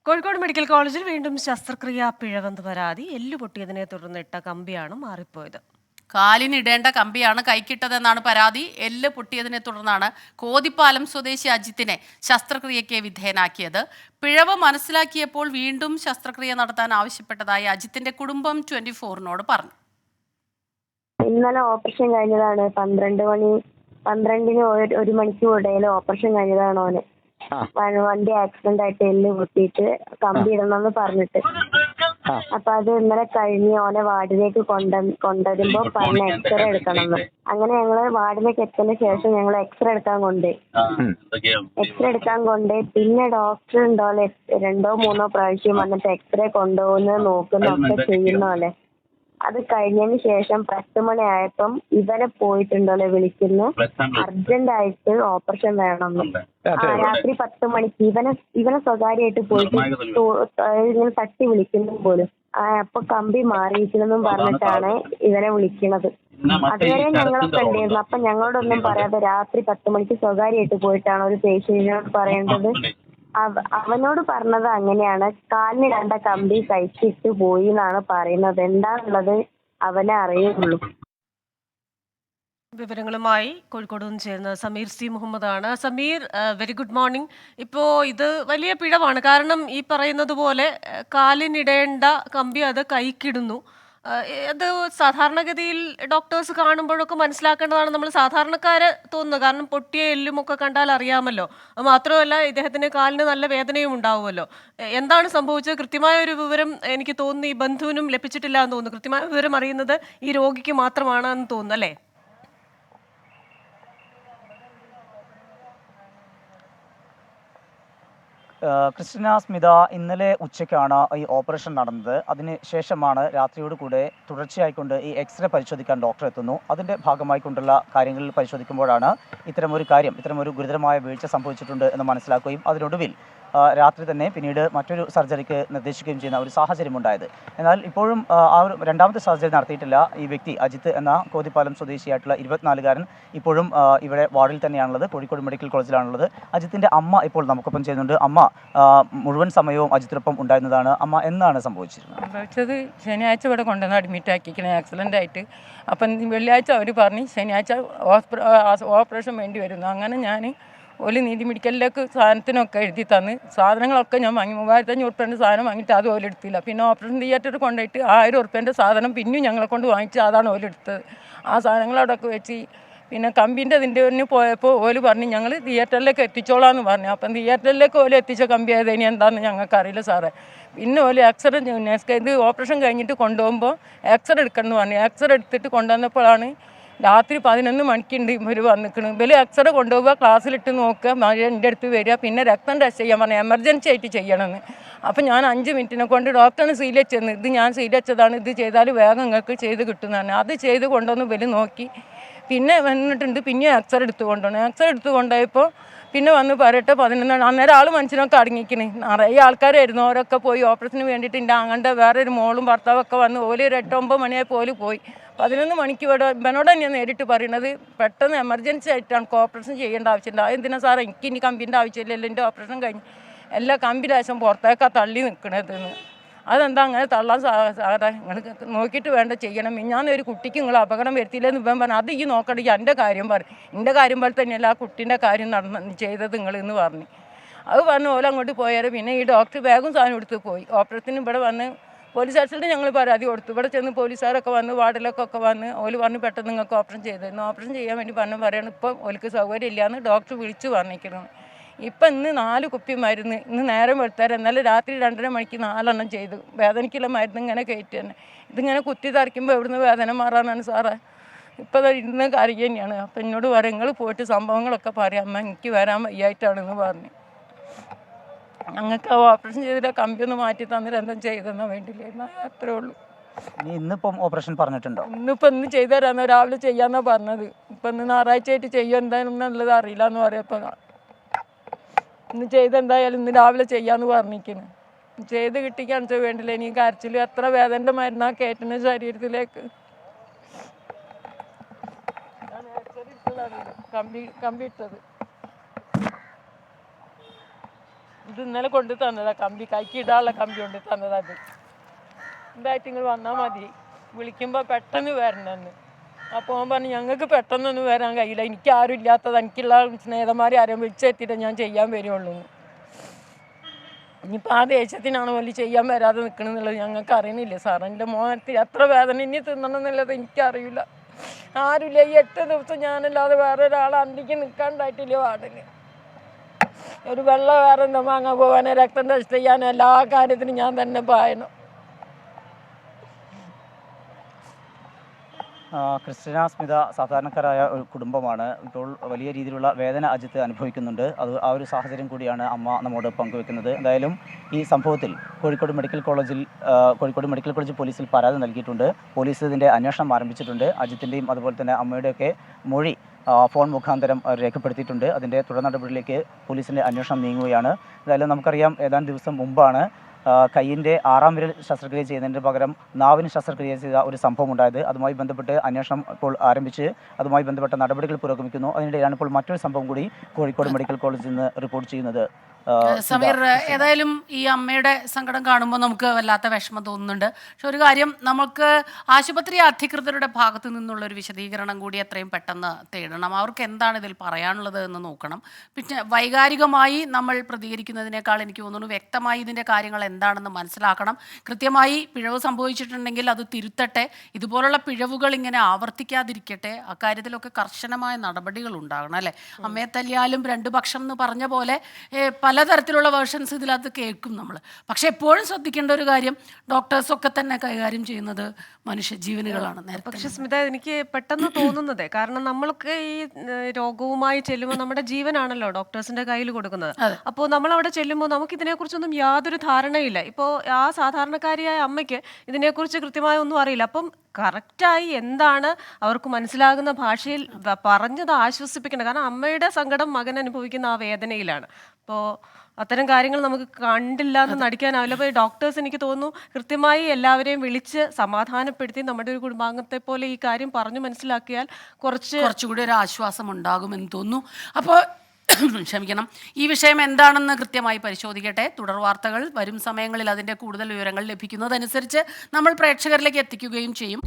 Kozhikode medical കോളേജിൽ വീണ്ടും ശസ്ത്രക്രിയാ പിഴവെന്ന് പരാതി. എല്ല് പൊട്ടിയതിനെ തുടർന്ന് ഇട്ട കമ്പിയാണ് മാറിപ്പോയത്. കാലിനിടേണ്ട കമ്പിയാണ് കൈക്കിട്ടതെന്നാണ് പരാതി. എല്ല് പൊട്ടിയതിനെ തുടർന്നാണ് കോതിപ്പാലം സ്വദേശി അജിത്തിനെ ശസ്ത്രക്രിയയ്ക്ക് വിധേയനാക്കിയത്. പിഴവ് മനസ്സിലാക്കിയപ്പോൾ വീണ്ടും ശസ്ത്രക്രിയ നടത്താൻ ആവശ്യപ്പെട്ടതായി അജിത്തിന്റെ കുടുംബം 24-നോട് പറഞ്ഞു. ഇന്നലെ ഓപ്പറേഷൻ കഴിഞ്ഞതാണ്. 12ന് 1 മണിക്കൂർ ഇടയിൽ ഓപ്പറേഷൻ കഴിഞ്ഞതാണ് ഓന്. വണ്ടി ആക്സിഡന്റ് ആയിട്ട് എല്ല് പൊട്ടിയിട്ട് കമ്പി ഇടണമെന്ന് പറഞ്ഞിട്ട്. അപ്പൊ അത് ഇന്നലെ കഴിഞ്ഞ് ഓനെ വാർഡിലേക്ക് കൊണ്ടുവരുമ്പോ പറഞ്ഞ എക്സ്റേ എടുക്കണമെന്ന്. അങ്ങനെ ഞങ്ങള് വാർഡിലേക്ക് എത്തിയതിന് ശേഷം ഞങ്ങൾ എക്സ്റേ എടുക്കാൻ കൊണ്ടുപോയി. പിന്നെ ഡോക്ടർ ഉണ്ടോലെ 2-3 പ്രാവശ്യം വന്നിട്ട് എക്സ്റേ കൊണ്ടുപോകുന്നത് നോക്കുന്നൊക്കെ ചെയ്യുന്നോലെ. അത് കഴിഞ്ഞതിന് ശേഷം 10 മണി ആയപ്പം ഇവരെ പോയിട്ടുണ്ടല്ലോ വിളിക്കുന്നു, അർജന്റ് ആയിട്ട് ഓപ്പറേഷൻ വേണമെന്ന്. രാത്രി 10 മണിക്ക് ഇവനെ സ്വകാര്യമായിട്ട് പോയിട്ട് ഇങ്ങനെ തട്ടി വിളിക്കുന്നു പോലും. അപ്പൊ കമ്പി മാറിയിരിക്കണമെന്നും പറഞ്ഞിട്ടാണ് ഇവനെ വിളിക്കുന്നത്. അതുവരെ ഞങ്ങളൊക്കെ ഉണ്ടായിരുന്നു. അപ്പൊ ഞങ്ങളോടൊന്നും പറയാതെ രാത്രി 10 മണിക്ക് സ്വകാര്യമായിട്ട് പോയിട്ടാണ് ഒരു പേഷ്യന്റിനോട് പറയേണ്ടത്. അവനോട് പറഞ്ഞത് അങ്ങനെയാണ്, കാലിന് 2 കമ്പി കഴിച്ചിട്ട് പോയി എന്നാണ് പറയുന്നത്. എന്താണുള്ളത് അവനെ അറിയുള്ളൂ. വിവരങ്ങളുമായി കോഴിക്കോട് നിന്ന് ചേർന്ന സമീർ സി മുഹമ്മദാണ്. Sameer, very good morning. ഇപ്പോൾ ഇത് വലിയ പിഴവാണ്. കാരണം ഈ പറയുന്നത് പോലെ കാലിനിടേണ്ട കമ്പി അത് കൈക്കിടുന്നു. അത് സാധാരണഗതിയിൽ ഡോക്ടേഴ്സ് കാണുമ്പോഴൊക്കെ മനസ്സിലാക്കേണ്ടതാണ്. നമ്മൾ സാധാരണക്കാര് തോന്നുന്നത്, കാരണം പൊട്ടിയ എല്ലുമൊക്കെ കണ്ടാൽ അറിയാമല്ലോ. അത് മാത്രമല്ല, ഇദ്ദേഹത്തിന് കാലിന് നല്ല വേദനയും ഉണ്ടാവുമല്ലോ. എന്താണ് സംഭവിച്ചത്? കൃത്യമായ ഒരു വിവരം എനിക്ക് തോന്നുന്നു ഈ ബന്ധുവിനും ലഭിച്ചിട്ടില്ല എന്ന് തോന്നുന്നു. കൃത്യമായ വിവരം അറിയുന്നത് ഈ രോഗിക്ക് മാത്രമാണെന്ന് തോന്നുന്നു, അല്ലേ? ക്രിസ്റ്റിന, സ്മിത, ഇന്നലെ ഉച്ചയ്ക്കാണ് ഈ ഓപ്പറേഷൻ നടന്നത്. അതിന് ശേഷമാണ് രാത്രിയോട് കൂടെ തുടർച്ചയായിക്കൊണ്ട് ഈ എക്സ്റേ പരിശോധിക്കാൻ ഡോക്ടർ എത്തുന്നു. അതിൻ്റെ ഭാഗമായിക്കൊണ്ടുള്ള കാര്യങ്ങളിൽ പരിശോധിക്കുമ്പോഴാണ് ഇത്തരമൊരു ഗുരുതരമായ വീഴ്ച സംഭവിച്ചിട്ടുണ്ട് എന്ന് മനസ്സിലാക്കുകയും അതിനൊടുവിൽ രാത്രി തന്നെ പിന്നീട് മറ്റൊരു സർജറിക്ക് നിർദ്ദേശിക്കുകയും ചെയ്യുന്ന ഒരു സാഹചര്യമുണ്ടായത്. എന്നാൽ ഇപ്പോഴും ആ ഒരു രണ്ടാമത്തെ സർജറി നടത്തിയിട്ടില്ല. ഈ വ്യക്തി അജിത്ത് എന്ന കോതിപ്പാലം സ്വദേശിയായിട്ടുള്ള 24-കാരൻ ഇപ്പോഴും ഇവിടെ വാർഡിൽ തന്നെയാണുള്ളത്, കോഴിക്കോട് മെഡിക്കൽ കോളേജിലാണുള്ളത്. അജിത്തിൻ്റെ അമ്മ ഇപ്പോൾ നമുക്കൊപ്പം ചെയ്യുന്നുണ്ട്. അമ്മ മുഴുവൻ സമയവും അജിത്തിനൊപ്പം ഉണ്ടായിരുന്നതാണ്. അമ്മ, എന്നാണ് സംഭവിച്ചത്? ശനിയാഴ്ച ഇവിടെ കൊണ്ടുവന്ന് അഡ്മിറ്റ് ആക്കിയിരിക്കണേ ആക്സിഡൻ്റ് ആയിട്ട്. അപ്പം വെള്ളിയാഴ്ച അവർ പറഞ്ഞ് ശനിയാഴ്ച ഓപ്പറേഷൻ വേണ്ടി വരുന്നു. അങ്ങനെ ഞാൻ ഒരു നീതി മെഡിക്കലിലേക്ക് സാധനത്തിനൊക്കെ എഴുതി തന്ന് സാധനങ്ങളൊക്കെ ഞാൻ വാങ്ങി. 3500 ഉറുപ്പ്യേൻ്റെ സാധനം വാങ്ങിയിട്ട് അത് ഓലെടുത്തില്ല. പിന്നെ ഓപ്പറേഷൻ തിയേറ്ററിൽ കൊണ്ടുപോയിട്ട് 1000 ഉറുപ്പ്യേൻ്റെ സാധനം പിന്നെയും ഞങ്ങളെ കൊണ്ട് വാങ്ങിച്ച് അതാണ് ഓലെടുത്തത്. ആ സാധനങ്ങൾ അവിടെയൊക്കെ വെച്ച് പിന്നെ കമ്പീൻ്റെ ഇതിൻ്റെ പോയപ്പോൾ ഓല് പറഞ്ഞ് ഞങ്ങൾ തിയേറ്ററിലേക്ക് എത്തിച്ചോളാമെന്ന് പറഞ്ഞു. അപ്പം തിയേറ്ററിലേക്ക് ഓല് എത്തിച്ച കമ്പി ആയതിന് എന്താണെന്ന് ഞങ്ങൾക്കറിയില്ല സാറേ. പിന്നെ ഓല് എക്സ്റേ ഇത് ഓപ്പറേഷൻ കഴിഞ്ഞിട്ട് കൊണ്ടുപോകുമ്പോൾ എക്സ്റേ എടുക്കണമെന്ന് പറഞ്ഞു. എക്സ്റേ എടുത്തിട്ട് കൊണ്ടുവന്നപ്പോഴാണ് രാത്രി 11 മണിക്കുണ്ട് ഇവർ വന്നിക്കണം. ഇവർ എക്സ്റേ കൊണ്ടുപോവുക, ക്ലാസ്സിലിട്ട് നോക്കുക, എൻ്റെ അടുത്ത് വരിക, പിന്നെ രക്തം ടെസ്റ്റ് ചെയ്യാൻ പറഞ്ഞു, എമർജൻസി ആയിട്ട് ചെയ്യണമെന്ന്. അപ്പം ഞാൻ 5 മിനിറ്റിനെ കൊണ്ട് ഡോക്ടറിന് സീലച്ചെന്ന്, ഇത് ഞാൻ സീലച്ചതാണ്, ഇത് ചെയ്താൽ വേഗം നിങ്ങൾക്ക് ചെയ്ത് കിട്ടുന്നതാണ്. അത് ചെയ്ത് കൊണ്ടുവന്ന് ഇവർ നോക്കി. പിന്നെ വന്നിട്ടുണ്ട്, പിന്നെ എക്സ്റേ എടുത്ത് കൊണ്ടുപോകണം. എക്സ്റേ എടുത്ത് കൊണ്ടുപോയപ്പോൾ പിന്നെ വന്ന് പറയട്ടെ 11. അന്നേരം ആൾ മനുഷ്യനൊക്കെ അടങ്ങിക്കണേ. നിറയെ ആൾക്കാരായിരുന്നു. അവരൊക്കെ പോയി ഓപ്പറേഷന് വേണ്ടിയിട്ട് എൻ്റെ അങ്ങൻ്റെ വേറൊരു മോളും ഭർത്താവൊക്കെ വന്ന് ഓല് ഒരു 8-9 മണിയായപ്പോൾ ഓല് പോയി. 11 മണിക്ക് ഇവനോട് ഞാൻ നേരിട്ട് പറയുന്നത്, പെട്ടെന്ന് എമർജൻസി ആയിട്ടാണ് ഓപ്പറേഷൻ ചെയ്യേണ്ട ആവശ്യമുണ്ട്. അതെന്തിനാ സാറേ, എനിക്ക് ഇനി കമ്പിൻ്റെ ആവശ്യമില്ലല്ലോ, എൻ്റെ ഓപ്പറേഷൻ കഴിഞ്ഞ് എല്ലാ കമ്പി ലേശം പുറത്തേക്കാണ് തള്ളി നിൽക്കണതെന്ന്. അതെന്താ അങ്ങനെ തള്ളാൻ സാറേ, നിങ്ങൾ നോക്കിയിട്ട് വേണ്ട ചെയ്യണം. ഞാനൊരു കുട്ടിക്ക് നിങ്ങൾ അപകടം വരുത്തിയില്ലെന്ന് ഇവൻ പറഞ്ഞു. അത് ഈ നോക്കണമെങ്കിൽ എൻ്റെ കാര്യം പറയും, എൻ്റെ കാര്യം പോലെ തന്നെയല്ല ആ കുട്ടീൻ്റെ കാര്യം ചെയ്തത് നിങ്ങളെന്ന് പറഞ്ഞു. അത് പറഞ്ഞു ഓല അങ്ങോട്ട് പോയാൽ പിന്നെ ഈ ഡോക്ടർ വേഗം സാധനം എടുത്ത് പോയി. ഓപ്പറേഷന് ഇവിടെ വന്ന് പോലീസ് സ്റ്റേഷനിൽ ഞങ്ങൾ പരാതി കൊടുത്തു. ഇവിടെ ചെന്ന് പോലീസുകാരൊക്കെ വന്ന് വാർഡിലൊക്കെ വന്ന് ഓല് പറഞ്ഞു പെട്ടെന്ന് നിങ്ങൾക്ക് ഓപ്പറേഷൻ ചെയ്തിരുന്നു. ഓപ്പറേഷൻ ചെയ്യാൻ വേണ്ടി പറയാണ് ഇപ്പം ഓൽക്ക് സൗകര്യം ഇല്ലയെന്ന് ഡോക്ടർ വിളിച്ചു പറഞ്ഞിരിക്കുന്നു. ഇപ്പം ഇന്ന് 4 കുപ്പി മരുന്ന് ഇന്ന് നേരം വെളുത്താരം, എന്നാലും രാത്രി 2:30 മണിക്ക് 4 എണ്ണം ചെയ്തു. വേദനയ്ക്കുള്ള മരുന്ന് ഇങ്ങനെ കയറ്റി തന്നെ. ഇതിങ്ങനെ കുത്തി തറയ്ക്കുമ്പോൾ എവിടുന്ന് വേദന മാറാനാണ് സാറേ. ഇപ്പം ഇരുന്ന് കരയുക തന്നെയാണ്. അപ്പം എന്നോട് പറയും നിങ്ങൾ പോയിട്ട് സംഭവങ്ങളൊക്കെ പറയാം, അമ്മ എനിക്ക് വരാൻ വയ്യായിട്ടാണെന്ന് പറഞ്ഞു. ഞങ്ങൾക്ക് ഓപ്പറേഷൻ ചെയ്തിട്ട് കമ്പി ഒന്ന് മാറ്റി തന്നിട്ട് എന്താ ചെയ്തെന്നാ വേണ്ടിയില്ല, അത്രേ ഉള്ളൂ. ഇന്നിപ്പം ഓപ്പറേഷൻ പറഞ്ഞിട്ടുണ്ടോ? ഇന്ന് ചെയ്തു തരാമെന്നോ രാവിലെ ചെയ്യാമെന്നാ പറഞ്ഞത്. ഇപ്പം ഇന്ന് ഞായറാഴ്ച ആയിട്ട് ചെയ്യുക എന്താണെന്നുള്ളത് അറിയില്ല എന്ന് പറയപ്പോൾ ഇന്ന് ചെയ്തെന്തായാലും ഇന്ന് രാവിലെ ചെയ്യാമെന്ന് പറഞ്ഞിരിക്കുന്നു. ചെയ്ത് കിട്ടിക്കാണിച്ചാൽ വേണ്ടില്ല. ഇനി കരച്ചിൽ എത്ര വേദനയുടെ മരുന്നാ കയറ്റുന്ന ശരീരത്തിലേക്ക്. കമ്പി ഇട്ടത് ഇത് ഇന്നലെ കൊണ്ട് തന്നതാ കമ്പി, കൈക്ക് ഇടാനുള്ള കമ്പി കൊണ്ട് തന്നതാ. അത് എന്തായിട്ട് നിങ്ങൾ വന്നാൽ മതി, വിളിക്കുമ്പോൾ പെട്ടെന്ന് വരണമെന്ന്. അപ്പോൾ അവൻ പറഞ്ഞു ഞങ്ങൾക്ക് പെട്ടെന്നൊന്നും വരാൻ കഴിയില്ല, എനിക്ക് ആരും ഇല്ലാത്തത്, എനിക്കുള്ള സ്നേഹിതന്മാരെ ആരും വിളിച്ചെത്തിയിട്ട് ഞാൻ ചെയ്യാൻ വരുള്ളൂ. ഇനിയിപ്പോൾ ആ ദേശത്തിനാണ് വലിയ ചെയ്യാൻ വരാതെ നിൽക്കണമെന്നുള്ളത് ഞങ്ങൾക്ക് അറിയണില്ല സാർ. എൻ്റെ മോനത്തിൽ എത്ര വേദന ഇനി തിന്നണം എന്നുള്ളത് എനിക്കറിയില്ല. ആരുമില്ല, ഈ 8 ദിവസം ഞാനല്ലാതെ വേറെ ഒരാൾ അന്തിക്ക് നിൽക്കാണ്ടായിട്ടില്ല വാർഡിന്. ഒരു വെള്ളം വേറെ എന്താ വാങ്ങാൻ പോകാനോ രക്തം ടെസ്റ്റ് ചെയ്യാനോ എല്ലാ കാര്യത്തിനും ഞാൻ തന്നെ പായണം. ക്രിസ്റ്റീന സ്മിത സാധാരണക്കാരായ ഒരു കുടുംബമാണ്. ഇപ്പോൾ വലിയ രീതിയിലുള്ള വേദന അജിത്ത് അനുഭവിക്കുന്നുണ്ട്. അത് ആ ഒരു സാഹചര്യം കൂടിയാണ് അമ്മ നമ്മോട് പങ്കുവെക്കുന്നത്. എന്തായാലും ഈ സംഭവത്തിൽ കോഴിക്കോട് മെഡിക്കൽ കോളേജ് പോലീസിൽ പരാതി നൽകിയിട്ടുണ്ട്. പോലീസ് ഇതിൻ്റെ അന്വേഷണം ആരംഭിച്ചിട്ടുണ്ട്. അജിത്തിൻ്റെയും അതുപോലെ തന്നെ അമ്മയുടെയൊക്കെ മൊഴി ഫോൺ മുഖാന്തരം രേഖപ്പെടുത്തിയിട്ടുണ്ട്. അതിൻ്റെ തുടർ നടപടിയിലേക്ക് പോലീസിൻ്റെ അന്വേഷണം നീങ്ങുകയാണ്. എന്തായാലും നമുക്കറിയാം, ഏതാനും ദിവസം മുമ്പാണ് കയ്യിൻ്റെ 6ാം വിരൽ ശസ്ത്രക്രിയ ചെയ്യുന്നതിന് പകരം നാവിന് ശസ്ത്രക്രിയ ചെയ്ത ഒരു സംഭവം ഉണ്ടായത്. അതുമായി ബന്ധപ്പെട്ട് അന്വേഷണം ഇപ്പോൾ ആരംഭിച്ച് അതുമായി ബന്ധപ്പെട്ട നടപടികൾ പുരോഗമിക്കുന്നു. അതിനിടയിലാണ് ഇപ്പോൾ മറ്റൊരു സംഭവം കൂടി കോഴിക്കോട് മെഡിക്കൽ കോളേജിൽ നിന്ന് റിപ്പോർട്ട് ചെയ്യുന്നത്. സമീർ, ഏതായാലും ഈ അമ്മയുടെ സങ്കടം കാണുമ്പോൾ നമുക്ക് വല്ലാത്ത വിഷമം തോന്നുന്നുണ്ട്. പക്ഷെ ഒരു കാര്യം, നമുക്ക് ആശുപത്രി അധികൃതരുടെ ഭാഗത്തു നിന്നുള്ള ഒരു വിശദീകരണം കൂടി എത്രയും പെട്ടെന്ന് തേടണം. അവർക്ക് എന്താണ് ഇതിൽ പറയാനുള്ളത് എന്ന് നോക്കണം. പിന്നെ വൈകാരികമായി നമ്മൾ പ്രതികരിക്കുന്നതിനേക്കാൾ എനിക്ക് തോന്നുന്നു വ്യക്തമായി ഇതിൻ്റെ കാര്യങ്ങൾ എന്താണെന്ന് മനസ്സിലാക്കണം. കൃത്യമായി പിഴവ് സംഭവിച്ചിട്ടുണ്ടെങ്കിൽ അത് തിരുത്തട്ടെ. ഇതുപോലുള്ള പിഴവുകൾ ഇങ്ങനെ ആവർത്തിക്കാതിരിക്കട്ടെ. അക്കാര്യത്തിലൊക്കെ കർശനമായ നടപടികൾ ഉണ്ടാകണം, അല്ലേ? അമ്മയെ തല്ലിയാലും 2 പക്ഷം എന്ന് പറഞ്ഞ പോലെ പലതരത്തിലുള്ള വേർഷൻസ് ഇതിനകത്ത് കേൾക്കും നമ്മൾ. പക്ഷെ എപ്പോഴും ശ്രദ്ധിക്കേണ്ട ഒരു കാര്യം, ഡോക്ടേഴ്സൊക്കെ തന്നെ കൈകാര്യം ചെയ്യുന്നത് മനുഷ്യജീവനുകളാണ്. പക്ഷെ സ്മിത, എനിക്ക് പെട്ടെന്ന് തോന്നുന്നത്, കാരണം നമ്മൾക്ക് ഈ രോഗവുമായി ചെല്ലുമ്പോൾ നമ്മുടെ ജീവനാണല്ലോ ഡോക്ടേഴ്സിന്റെ കയ്യിൽ കൊടുക്കുന്നത്. അപ്പോൾ നമ്മൾ അവിടെ ചെല്ലുമ്പോൾ നമുക്ക് ഇതിനെക്കുറിച്ചൊന്നും യാതൊരു ധാരണയില്ല. ഇപ്പോൾ ആ സാധാരണക്കാരിയായ അമ്മയ്ക്ക് ഇതിനെക്കുറിച്ച് കൃത്യമായ ഒന്നും അറിയില്ല. അപ്പം കറക്റ്റായി എന്താണ് അവർക്ക് മനസ്സിലാകുന്ന ഭാഷയിൽ പറഞ്ഞത് ആശ്വസിപ്പിക്കണം. കാരണം അമ്മയുടെ സങ്കടം മകൻ അനുഭവിക്കുന്ന ആ വേദനയിലാണ്. അപ്പോൾ അത്തരം കാര്യങ്ങൾ നമുക്ക് കണ്ടില്ല എന്ന് നടിക്കാനാവില്ല. അപ്പോൾ ഡോക്ടേഴ്സ് എനിക്ക് തോന്നുന്നു കൃത്യമായി എല്ലാവരെയും വിളിച്ച് സമാധാനപ്പെടുത്തി നമ്മുടെ ഒരു കുടുംബാംഗത്തെ പോലെ ഈ കാര്യം പറഞ്ഞു മനസ്സിലാക്കിയാൽ കുറച്ചുകൂടി ഒരു ആശ്വാസം ഉണ്ടാകുമെന്ന് തോന്നുന്നു. അപ്പോൾ ക്ഷമിക്കണം, ഈ വിഷയം എന്താണെന്ന് കൃത്യമായി പരിശോധിക്കട്ടെ. തുടർ വാർത്തകൾ വരും സമയങ്ങളിൽ അതിൻ്റെ കൂടുതൽ വിവരങ്ങൾ ലഭിക്കുന്നതനുസരിച്ച് നമ്മൾ പ്രേക്ഷകരിലേക്ക് എത്തിക്കുകയും ചെയ്യും.